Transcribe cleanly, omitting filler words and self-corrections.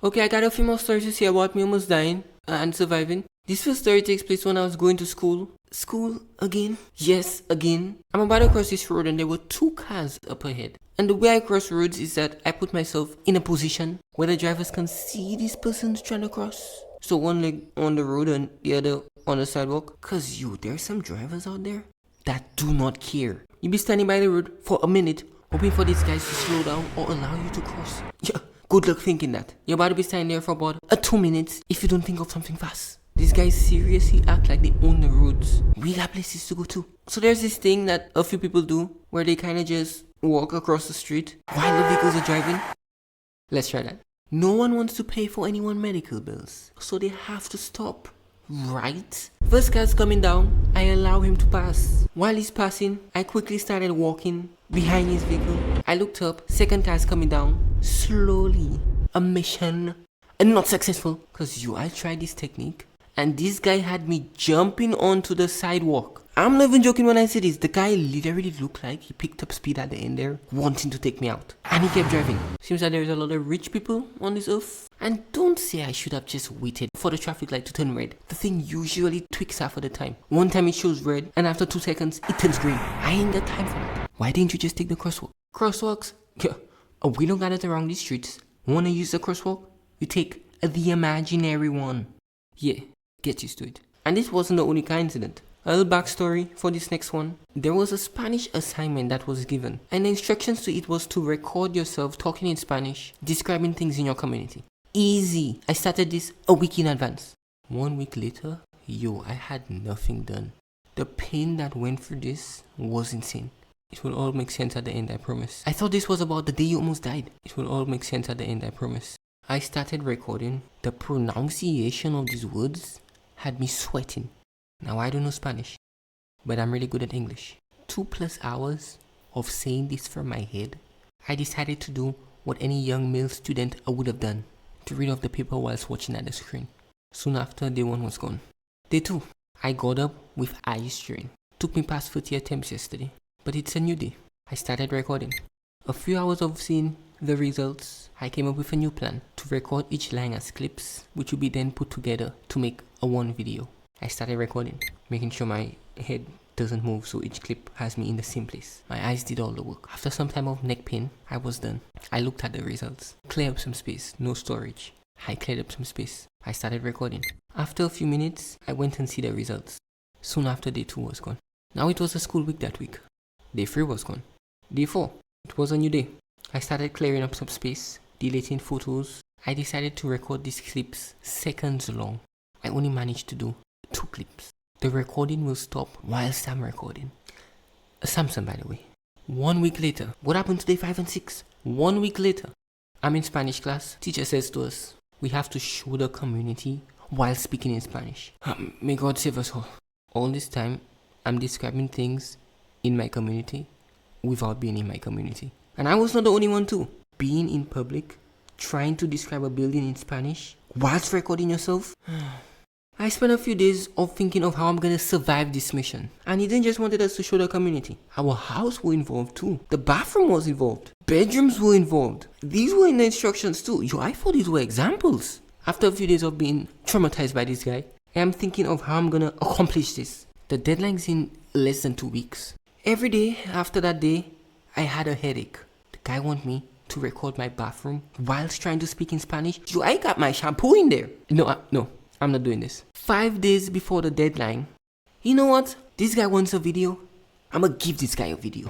Okay, I got a few more stories to say about me almost dying and surviving. This first story takes place when I was going to school. School again? Yes, again. I'm about to cross this road and there were two cars up ahead. And the way I cross roads is that I put myself in a position where the drivers can see this person's trying to cross. So one leg on the road and the other on the sidewalk. Cause there's some drivers out there that do not care. You be standing by the road for a minute hoping for these guys to slow down or allow you to cross. Yeah, good luck thinking that. You're about to be standing there for about 2 minutes if you don't think of something fast. These guys seriously act like they own the roads. We got places to go to. So there's this thing that a few people do where they kind of just walk across the street while the vehicles are driving. Let's try that. No one wants to pay for anyone's medical bills, so they have to stop. Right? First car's coming down, I allow him to pass. While he's passing, I quickly started walking behind his vehicle. I looked up, second car's coming down, slowly. A mission, and not successful. Cause I tried this technique, and this guy had me jumping onto the sidewalk. I'm not even joking when I say this. The guy literally looked like he picked up speed at the end there, wanting to take me out. And he kept driving. Seems that there's a lot of rich people on this earth. And don't say I should have just waited for the traffic light to turn red. The thing usually tweaks half of the time. One time it shows red, and after 2 seconds, it turns green. I ain't got time for that. Why didn't you just take the crosswalk? Crosswalks? Yeah. We don't got it around these streets. Wanna use the crosswalk? You take the imaginary one. Yeah, get used to it. And this wasn't the only car incident. A little backstory for this next one. There was a Spanish assignment that was given, and the instructions to it was to record yourself talking in Spanish, describing things in your community. Easy. I started this a week in advance. 1 week later, I had nothing done. The pain that went through this was insane. It will all make sense at the end, I promise. I thought this was about the day you almost died. It will all make sense at the end, I promise. I started recording. The pronunciation of these words had me sweating. Now I don't know Spanish, but I'm really good at English. 2+ hours of saying this from my head. I decided to do what any young male student would have done, to read off the paper whilst watching at the screen. Soon after, day 1 was gone. Day 2, I got up with eye strain. Took me past 30 attempts yesterday, but it's a new day. I started recording. A few hours of seeing the results, I came up with a new plan to record each line as clips, which will be then put together to make a one video. I started recording, making sure my head doesn't move so each clip has me in the same place. My eyes did all the work. After some time of neck pain, I was done. I looked at the results. Clear up some space, no storage. I cleared up some space. I started recording. After a few minutes, I went and see the results. Soon after, day 2 was gone. Now it was a school week that week. Day 3 was gone. Day 4, it was a new day. I started clearing up some space, deleting photos. I decided to record these clips seconds long. I only managed to do 2 clips. The recording will stop whilst I'm recording. A Samsung, by the way. 1 week later, what happened to day 5 and 6? 1 week later, I'm in Spanish class. Teacher says to us, we have to show the community while speaking in Spanish. May God save us all. All this time, I'm describing things in my community without being in my community. And I was not the only one too. Being in public, trying to describe a building in Spanish whilst recording yourself. I spent a few days of thinking of how I'm gonna survive this mission. And he didn't just wanted us to show the community. Our house were involved too. The bathroom was involved. Bedrooms were involved. These were in the instructions too. I thought these were examples. After a few days of being traumatized by this guy, I am thinking of how I'm gonna accomplish this. The deadline's in less than 2 weeks. Every day after that day, I had a headache. The guy wanted me to record my bathroom whilst trying to speak in Spanish. I got my shampoo in there. No. I'm not doing this. 5 days before the deadline. You know what? This guy wants a video. I'm gonna give this guy a video.